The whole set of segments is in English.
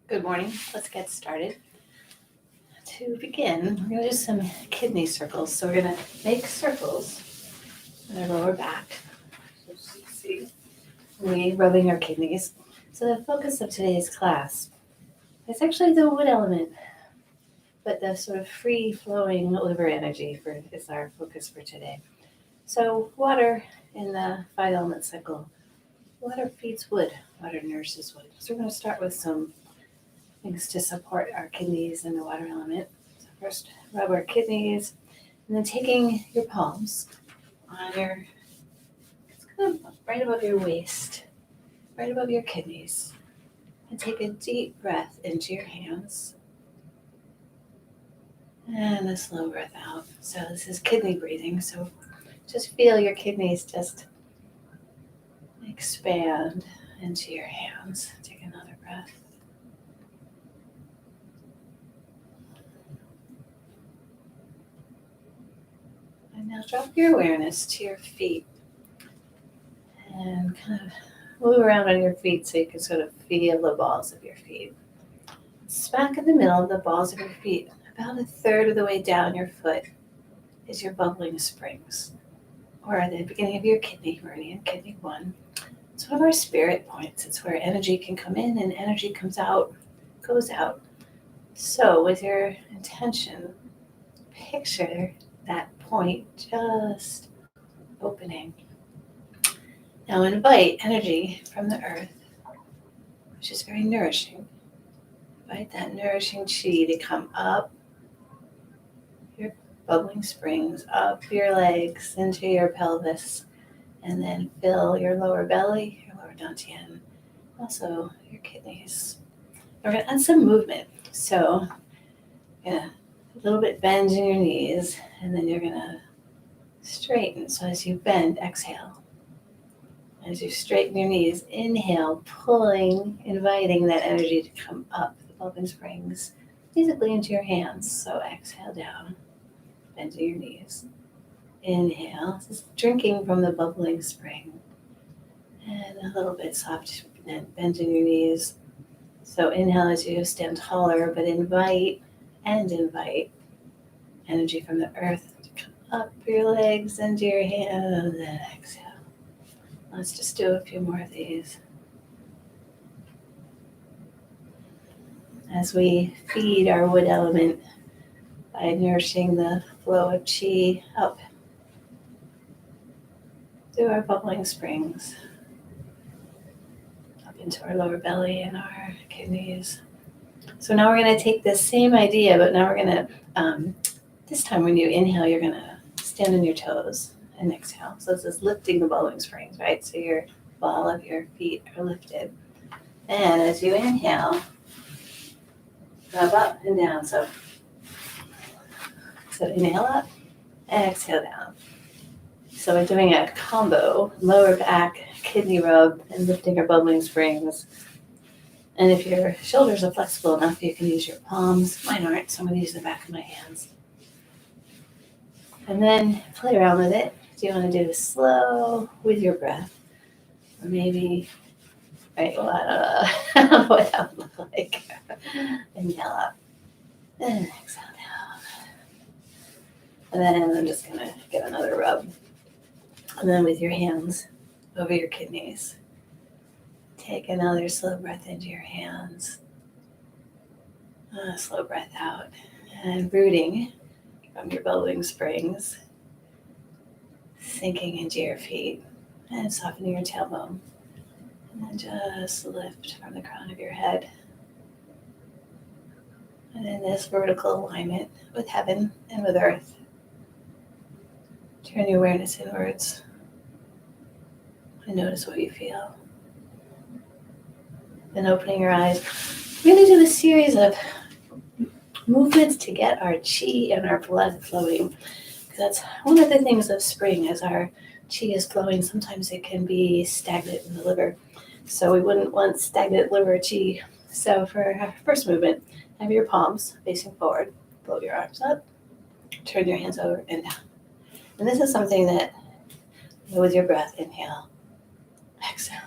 Good morning. Let's get started. To begin, we're going to do some kidney circles. So we're going to make circles in our lower back. So see, we rubbing our kidneys. So the focus of today's class is actually the wood element, but the sort of free-flowing liver energy is our focus for today. So water in the 5-element cycle. Water feeds wood. Water nourishes wood. So we're going to start with some things to support our kidneys and the water element. So first, rub our kidneys, and then taking your palms on it's kind of right above your waist, right above your kidneys, and take a deep breath into your hands, and a slow breath out. So this is kidney breathing. So just feel your kidneys just expand into your hands. Take another breath. And now drop your awareness to your feet and kind of move around on your feet so you can sort of feel the balls of your feet. Smack in the middle of the balls of your feet, about a third of the way down your foot, is your bubbling springs, or the beginning of your kidney meridian, kidney 1. It's one of our spirit points. It's where energy can come in and energy comes out, goes out. So with your intention, picture that point just opening. Now invite energy from the earth, which is very nourishing. Invite that nourishing chi to come up your bubbling springs, up your legs, into your pelvis, and then fill your lower belly, your lower dantian, also your kidneys. We're going to add some movement. So a little bit bend in your knees, and then you're going to straighten. So as you bend, exhale. As you straighten your knees, inhale, pulling, inviting that energy to come up the bubbling springs, basically into your hands. So exhale down, bending your knees. Inhale, just drinking from the bubbling spring. And a little bit soft and bending your knees. So inhale as you stand taller, but invite energy from the earth to come up your legs, into your hands, and exhale. Let's just do a few more of these. As we feed our wood element by nourishing the flow of chi up through our bubbling springs, up into our lower belly and our kidneys. So now we're going to take this same idea, but now we're going to, this time when you inhale, you're going to stand on your toes and exhale. So this is lifting the bubbling springs, right? So your ball of your feet are lifted. And as you inhale, rub up and down. So inhale up, exhale down. So we're doing a combo, lower back, kidney rub, and lifting our bubbling springs. And if your shoulders are flexible enough, you can use your palms. Mine aren't, so I'm going to use the back of my hands. And then play around with it. Do you want to do slow with your breath? Or maybe, right, well, I don't know what that would look like. Inhale up. And exhale down. And then I'm just going to get another rub. And then with your hands over your kidneys, take another slow breath into your hands. Slow breath out. And rooting from your bubbling springs, sinking into your feet and softening your tailbone. And then just lift from the crown of your head. And in this vertical alignment with heaven and with earth, turn your awareness inwards and notice what you feel. Then opening your eyes, we're going to do a series of movements to get our chi and our blood flowing. That's one of the things of spring. As our chi is flowing, sometimes it can be stagnant in the liver. So we wouldn't want stagnant liver chi. So for our first movement, have your palms facing forward, float your arms up, turn your hands over and down. And this is something that, with your breath, inhale, exhale.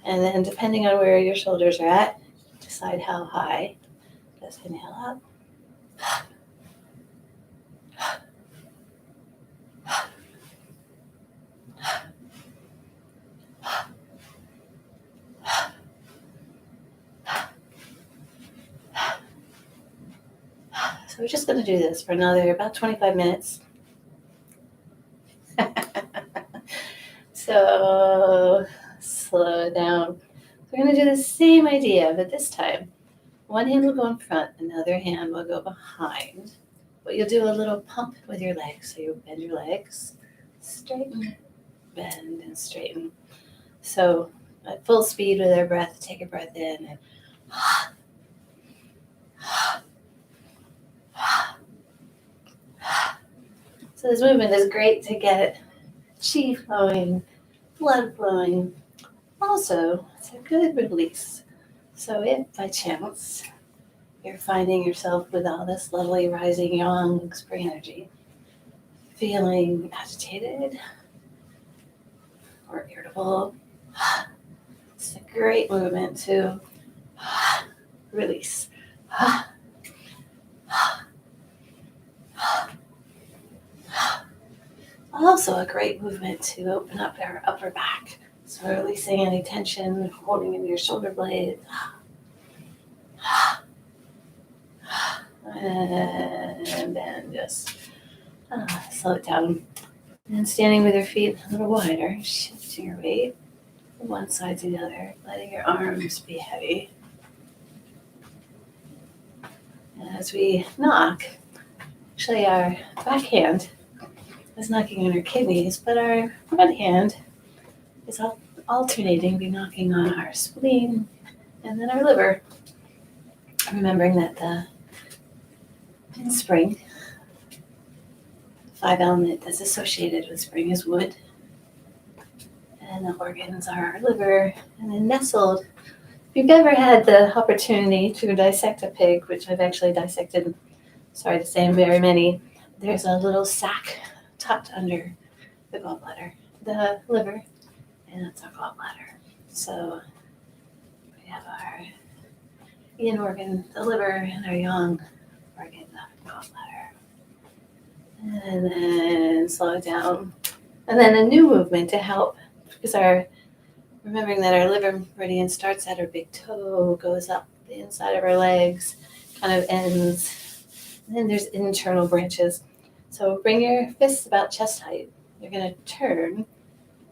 And then depending on where your shoulders are at, Decide how high. Just inhale up. So we're just going to do this for another about 25 minutes. So slow it down. We're going to do the same idea, but this time, one hand will go in front, another hand will go behind. But you'll do a little pump with your legs. So you bend your legs, straighten, bend, and straighten. So at full speed with our breath, take a breath in and so this movement is great to get chi flowing, blood flowing. Also, it's a good release. So if by chance you're finding yourself with all this lovely rising young spring energy, feeling agitated or irritable, it's a great movement to release. Also a great movement to open up our upper back. So releasing any tension, holding in your shoulder blades. And then just slow it down. And standing with your feet a little wider, shifting your weight from one side to the other, letting your arms be heavy. As we knock, actually our back hand is knocking on our kidneys, but our front hand is alternating, be knocking on our spleen and then our liver. Remembering that in spring, the 5 element that's associated with spring is wood, and the organs are our liver, and then nestled. If you've ever had the opportunity to dissect a pig, which I've actually dissected, sorry to say, very many, there's a little sac tucked under the gallbladder, the liver, and that's our gallbladder. So we have our yin organ, the liver, and our yang organ, the gallbladder. And then slow it down. And then a new movement to help, because remembering that our liver meridian starts at our big toe, goes up the inside of our legs, kind of ends, and then there's internal branches. So bring your fists about chest height. You're going to turn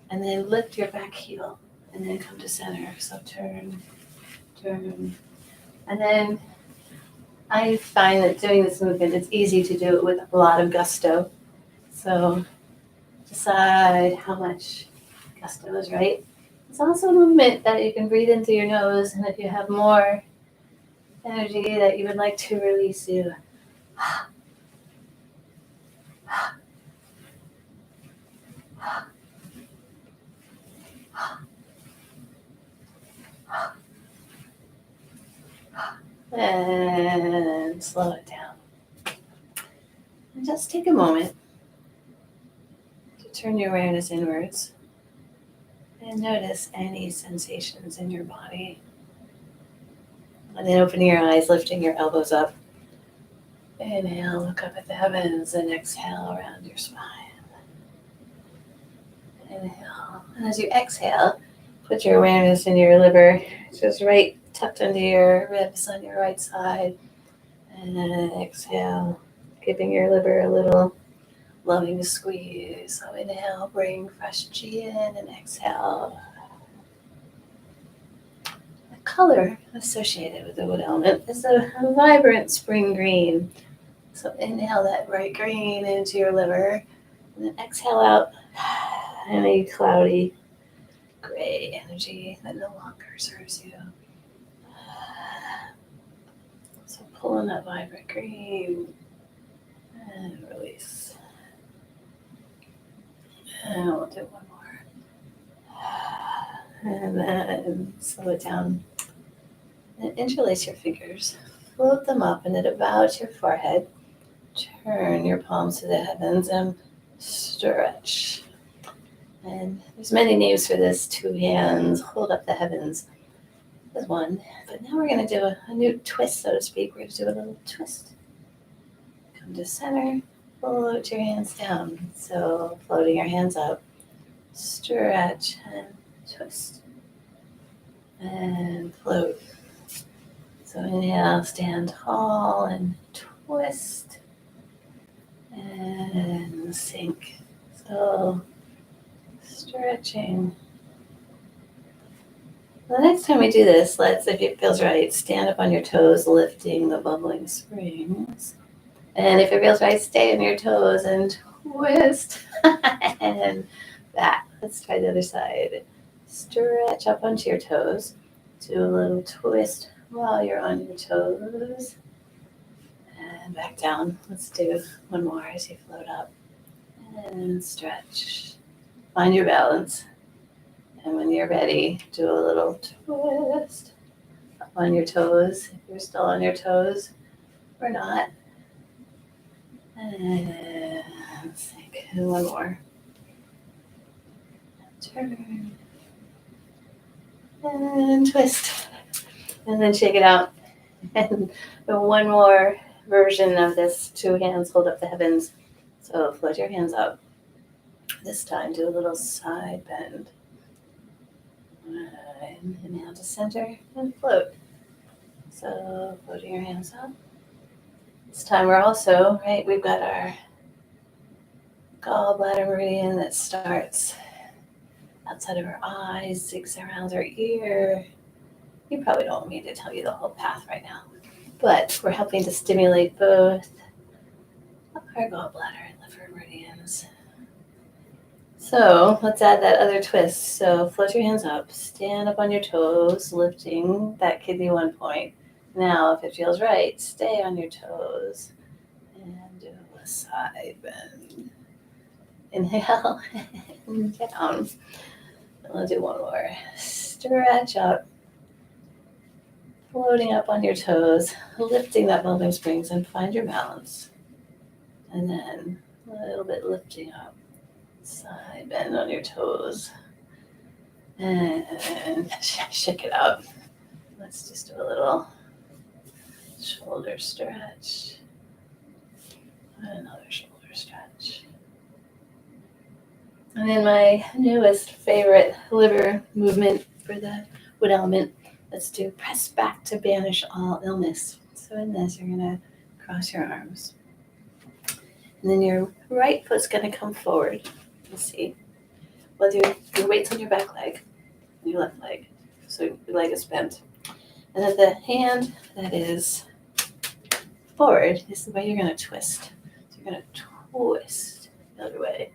and then lift your back heel and then come to center. So turn. And then I find that doing this movement, it's easy to do it with a lot of gusto. So decide how much gusto is right. It's also a movement that you can breathe into your nose, and if you have more energy that you would like to release, you and slow it down. And just take a moment to turn your awareness inwards and notice any sensations in your body. And then opening your eyes, lifting your elbows up. Inhale, look up at the heavens, and exhale around your spine. Inhale. And as you exhale, put your awareness in your liver, just right tucked under your ribs on your right side. And then exhale, giving your liver a little loving squeeze. So inhale, bring fresh chi in, and exhale. The color associated with the wood element is a vibrant spring green. So inhale that bright green into your liver, and then exhale out any cloudy gray energy that no longer serves you. So pull in that vibrant green and release. And we'll do one more. And then slow it down. And interlace your fingers. Float them up and at about your forehead. Turn your palms to the heavens and stretch. And there's many names for this. 2 hands, hold up the heavens. with one. But now we're going to do a new twist, so to speak. We're going to do a little twist. Come to center, float your hands down. So floating your hands up, stretch and twist. And float. So inhale, stand tall and twist. And sink. So stretching. The next time we do this, let's, if it feels right, stand up on your toes, lifting the bubbling springs. And if it feels right, stay on your toes and twist. And back. Let's try the other side. Stretch up onto your toes. Do a little twist while you're on your toes. And back down. Let's do one more as you float up. And stretch. Find your balance. And when you're ready, do a little twist up on your toes. If you're still on your toes or not. And sink. And one more. Turn. And twist. And then shake it out. And one more version of this. 2 hands hold up the heavens. So float your hands up. This time do a little side bend. And inhale to center and float. So floating your hands up. This time we're also, right, we've got our gallbladder meridian that starts outside of our eyes, zigs around our ear. You probably don't want me to tell you the whole path right now, but we're helping to stimulate both our gallbladder and liver meridians. So let's add that other twist. So float your hands up, stand up on your toes, lifting that kidney 1 point. Now, if it feels right, stay on your toes and do a side bend. Inhale and down. We'll do one more. Stretch up, floating up on your toes, lifting that bubbling springs, and find your balance. And then a little bit lifting up. Side bend on your toes. And shake it out. Let's just do a little shoulder stretch. Another shoulder stretch. And then my newest favorite liver movement for the wood element, let's do press back to banish all illness. So in this, you're going to cross your arms. And then your right foot's going to come forward. You see. Well, your weight's on your back leg and your left leg. So your leg is bent. And then the hand that is forward is the way you're going to twist. So you're going to twist the other way.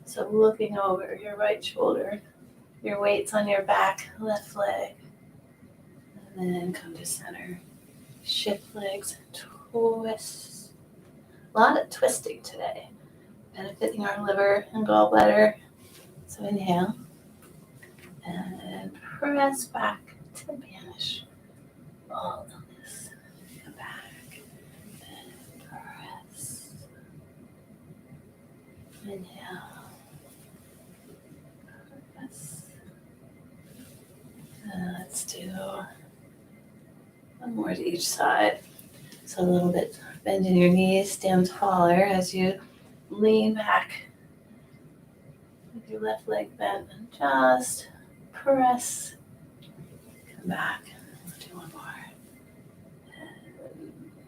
So looking over your right shoulder, your weight's on your back, left leg. And then come to center. Shift legs, twist. A lot of twisting today. Benefiting our liver and gallbladder. So inhale. And press back to banish all illness. Come back. And press. Inhale. Let's do one more to each side. So a little bit bend in your knees, stand taller as you lean back with your left leg bent and just press. Come back. We'll do one more.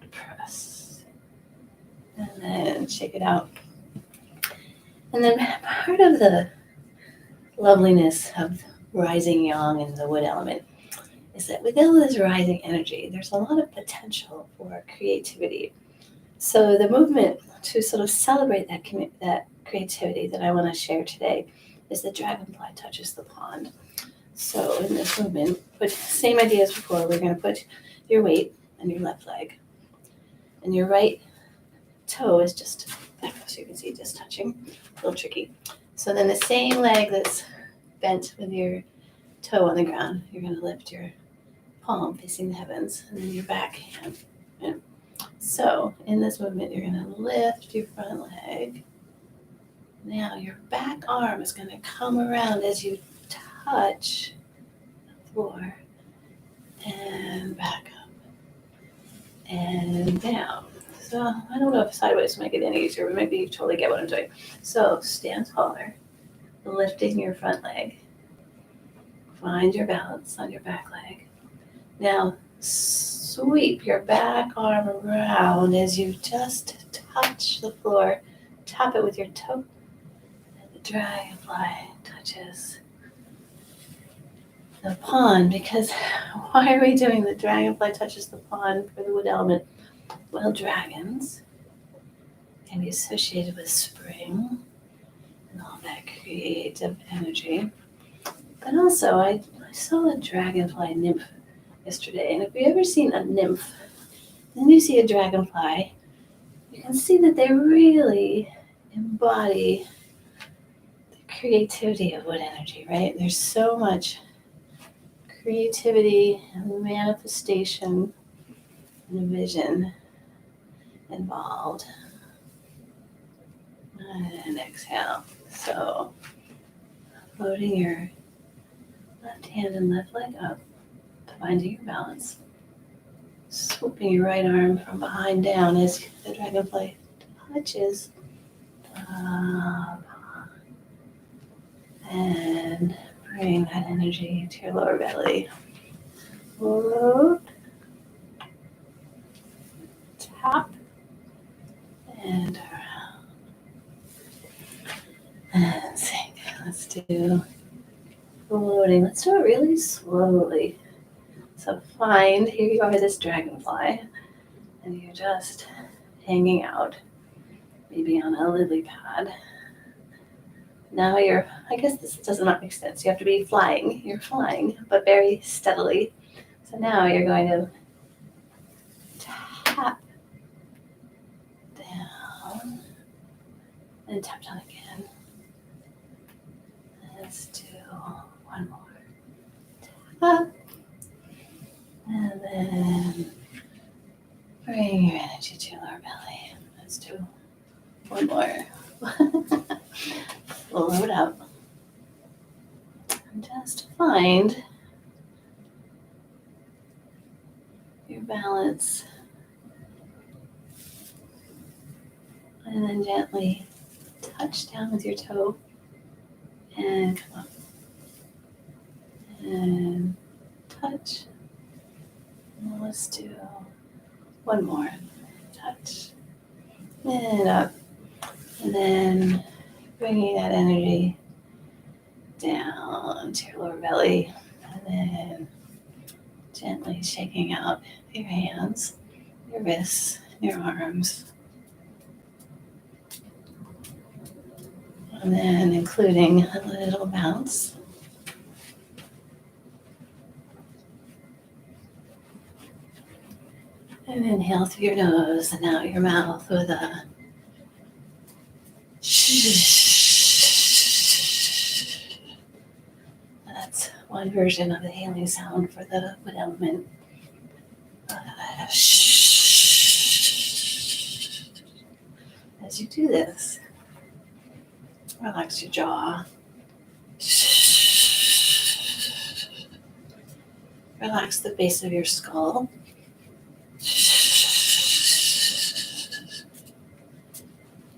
And press. And then shake it out. And then part of the loveliness of rising yang in the wood element is that with all this rising energy, there's a lot of potential for creativity. So the movement to sort of celebrate that creativity that I want to share today is the dragonfly touches the pond. So in this movement, but same idea as before, we're going to put your weight on your left leg, and your right toe is just, so you can see, just touching. A little tricky. So then the same leg that's bent with your toe on the ground, you're going to lift your palm facing the heavens, and then your back hand. And so in this movement, you're going to lift your front leg. Now your back arm is going to come around as you touch the floor. and back up and down. So I don't know if sideways will make it any easier, but maybe you totally get what I'm doing. So stand taller, lifting your front leg. Find your balance on your back leg. Now sweep your back arm around as you just touch the floor. Tap it with your toe. And the dragonfly touches the pond. Because why are we doing the dragonfly touches the pond for the wood element? Well, dragons can be associated with spring and all that creative energy. But also, I saw a dragonfly nymph yesterday. And if you've ever seen a nymph, then you see a dragonfly, you can see that they really embody the creativity of wood energy, right? There's so much creativity and manifestation and vision involved. And exhale. So, floating your left hand and left leg up, finding your balance. Swooping your right arm from behind down as the dragonfly touches up. And bring that energy to your lower belly. Float. Tap. And around. And sink. Let's do floating. Let's do it really slowly. So find, here you are, this dragonfly, and you're just hanging out, maybe on a lily pad. Now I guess this does not make sense. You have to be flying. You're flying, but very steadily. So now you're going to tap down and tap down again. Let's do one more. Tap. And then bring your energy to your lower belly. Let's do one more. Float up. And just find your balance. And then gently touch down with your toe. And come up. And touch. And let's do one more. Touch. And up. And then bringing that energy down to your lower belly. And then gently shaking out your hands, your wrists, your arms. And then including a little bounce. And inhale through your nose and out your mouth with a that's one version of the healing sound for the wood element. As you do this, relax your jaw. Relax the base of your skull.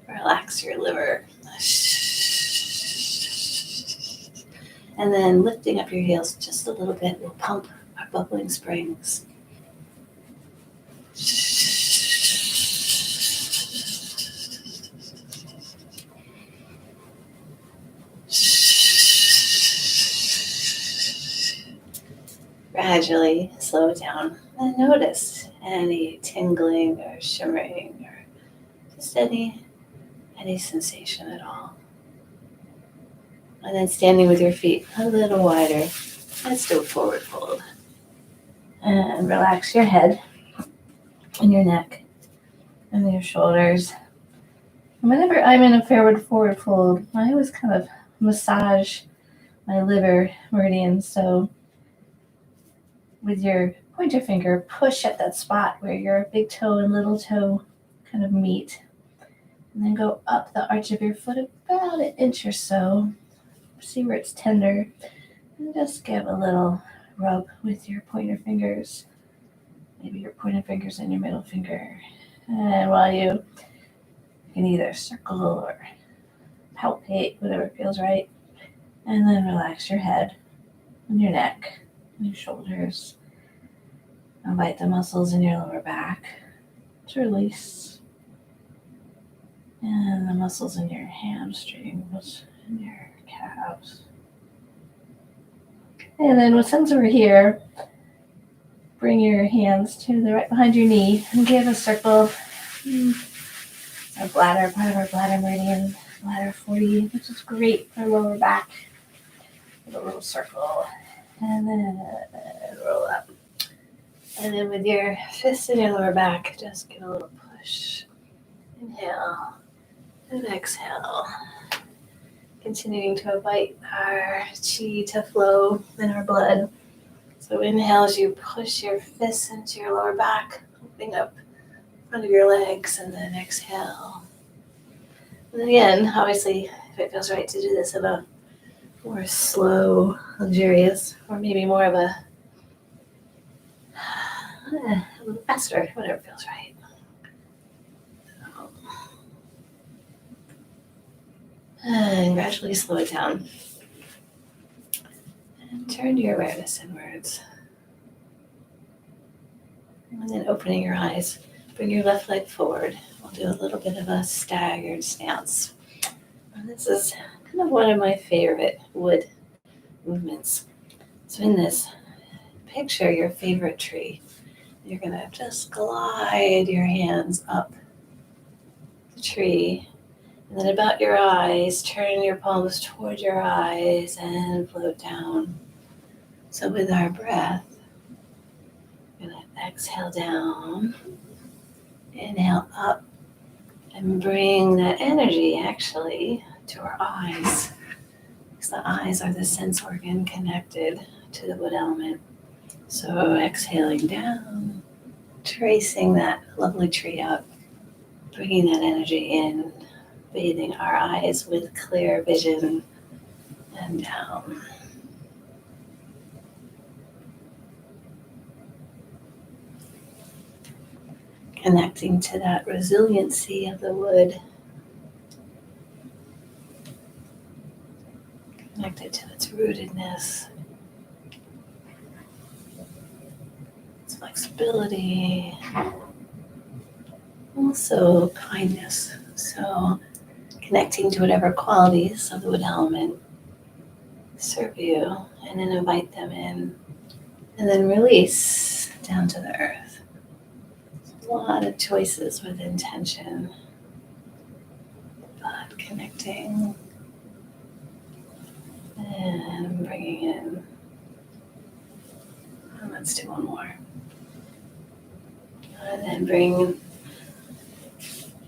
Relax your liver. And then lifting up your heels just a little bit will pump our bubbling springs. Gradually slow down and notice any tingling or shimmering or just any sensation at all. And then standing with your feet a little wider. Let's do a forward fold. And relax your head and your neck and your shoulders. And whenever I'm in a forward fold, I always kind of massage my liver meridian. So with your pointer finger, push at that spot where your big toe and little toe kind of meet. And then go up the arch of your foot about an inch or so. See where it's tender. And just give a little rub with your pointer fingers, maybe your pointer fingers and your middle finger. And while you can either circle or palpate, whatever feels right, and then relax your head and your neck and your shoulders. Invite the muscles in your lower back to release, and the muscles in your hamstrings and your calves. And then since we're here, bring your hands to the right behind your knee and give a circle. Our bladder, part of our bladder meridian, bladder 40, which is great for lower back. With a little circle, and then roll up. And then with your fists in your lower back, just give a little push. Inhale and exhale. Continuing to invite our chi to flow in our blood. So inhale as you push your fists into your lower back, opening up in front of your legs, and then exhale. And again, obviously, if it feels right to do this in a more slow, luxurious, or maybe more of a little faster, whatever feels right. And gradually slow it down. And turn your awareness inwards. And then opening your eyes, bring your left leg forward. We'll do a little bit of a staggered stance. And this is kind of one of my favorite wood movements. So in this, picture your favorite tree. You're going to just glide your hands up the tree. And then about your eyes, turn your palms toward your eyes and float down. So with our breath, we're going to exhale down, inhale up, and bring that energy actually to our eyes. Because the eyes are the sense organ connected to the wood element. So exhaling down, tracing that lovely tree up, bringing that energy in, bathing our eyes with clear vision, and down. Connecting to that resiliency of the wood. Connected to its rootedness, its flexibility, also kindness. So connecting to whatever qualities of the wood element serve you, and then invite them in, and then release down to the earth. A lot of choices with intention, but connecting and bringing in. And let's do one more. And then bring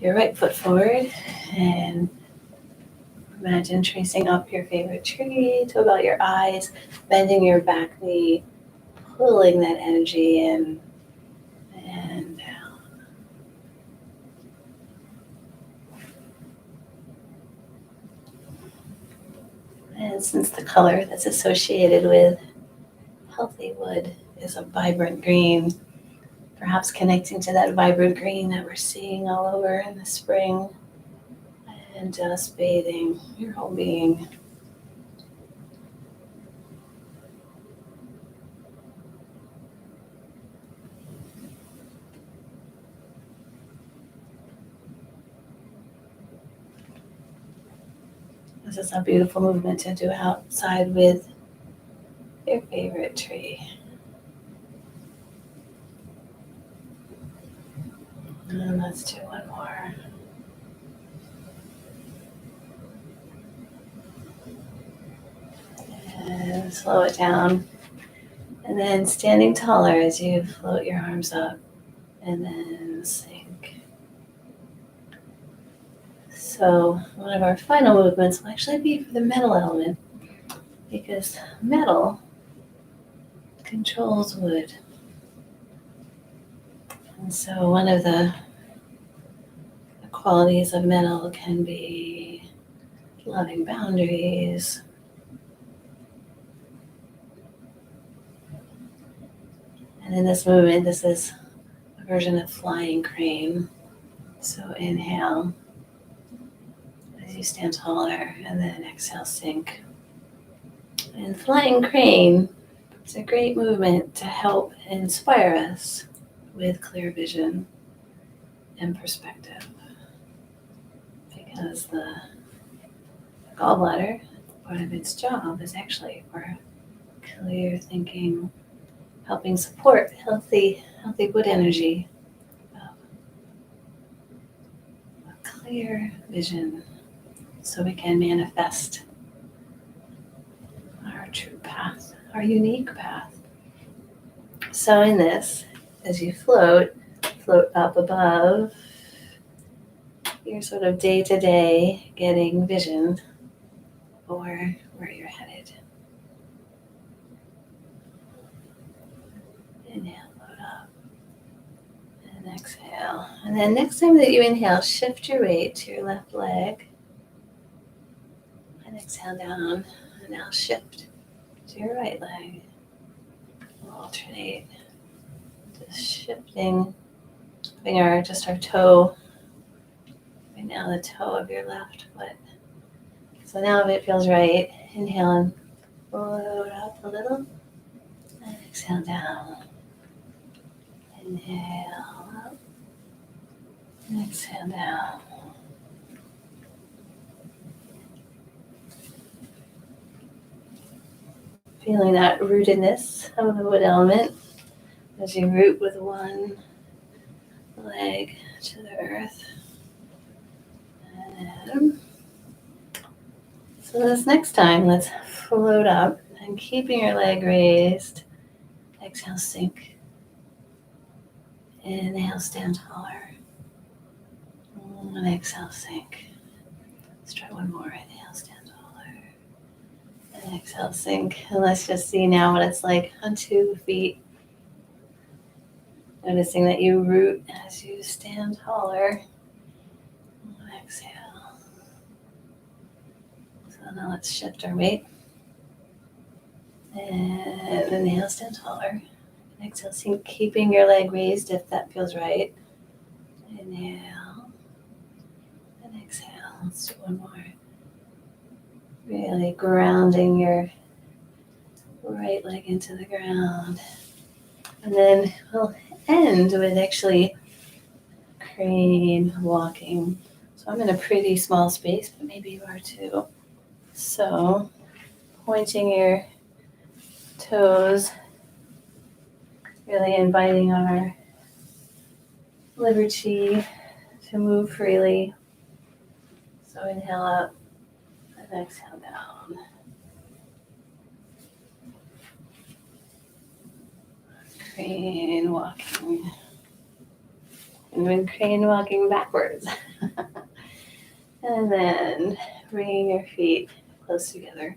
your right foot forward and imagine tracing up your favorite tree to about your eyes, bending your back knee, pulling that energy in and down. And since the color that's associated with healthy wood is a vibrant green, perhaps connecting to that vibrant green that we're seeing all over in the spring, and just bathing your whole being. This is a beautiful movement to do outside with your favorite tree. And let's do one more. And slow it down. And then standing taller as you float your arms up and then sink. So one of our final movements will actually be for the metal element, because metal controls wood. And so one of the qualities of metal can be loving boundaries, And in this movement, this is a version of flying crane. So inhale as you stand taller, and then exhale, sink. And flying crane is a great movement to help inspire us with clear vision and perspective. Because the gallbladder, part of its job is actually for clear thinking, helping support healthy good energy, a clear vision, so we can manifest our true path, our unique path. So in this, as you float up above your sort of day-to-day getting vision for where you're headed. Inhale, float up, and exhale. And then next time that you inhale, shift your weight to your left leg, and exhale down, and now shift to your right leg. We'll alternate, just shifting, putting just our toe, right now the toe of your left foot. So now if it feels right, inhale and float up a little, and exhale down. Inhale up, and exhale down. Feeling that rootedness of the wood element as you root with one leg to the earth. And so this next time, let's float up and keeping your leg raised. Exhale, sink. Inhale, stand taller. And exhale, sink. Let's try one more. Inhale, stand taller. And exhale, sink. And let's just see now what it's like on 2 feet. Noticing that you root as you stand taller. And exhale. So now let's shift our weight. And inhale, stand taller. And exhale, sink, keeping your leg raised if that feels right. Inhale. And exhale. Let's do one more. Really grounding your right leg into the ground. And then we'll end with actually crane walking. So I'm in a pretty small space, but maybe you are too. So pointing your toes, really inviting our liberty to move freely. So inhale up and exhale down. Crane walking. And then crane walking backwards. And then bringing your feet close together.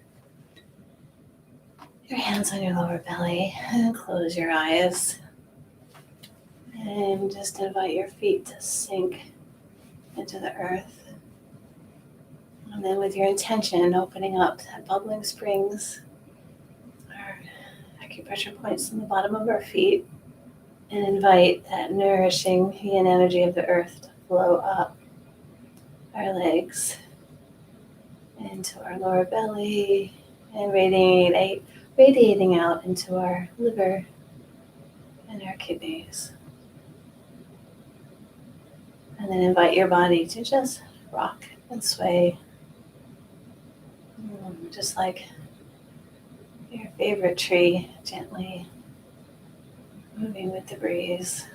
Your hands on your lower belly, and close your eyes. And just invite your feet to sink into the earth. And then with your intention, opening up that bubbling springs, our acupressure points in the bottom of our feet, and invite that nourishing yin energy of the earth to flow up our legs into our lower belly and radiating out into our liver and our kidneys. And then invite your body to just rock and sway, just like your favorite tree, gently moving with the breeze.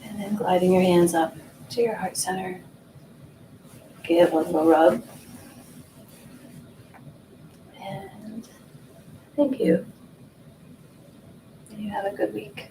And then gliding your hands up to your heart center. Give a little rub. And thank you. You have a good week.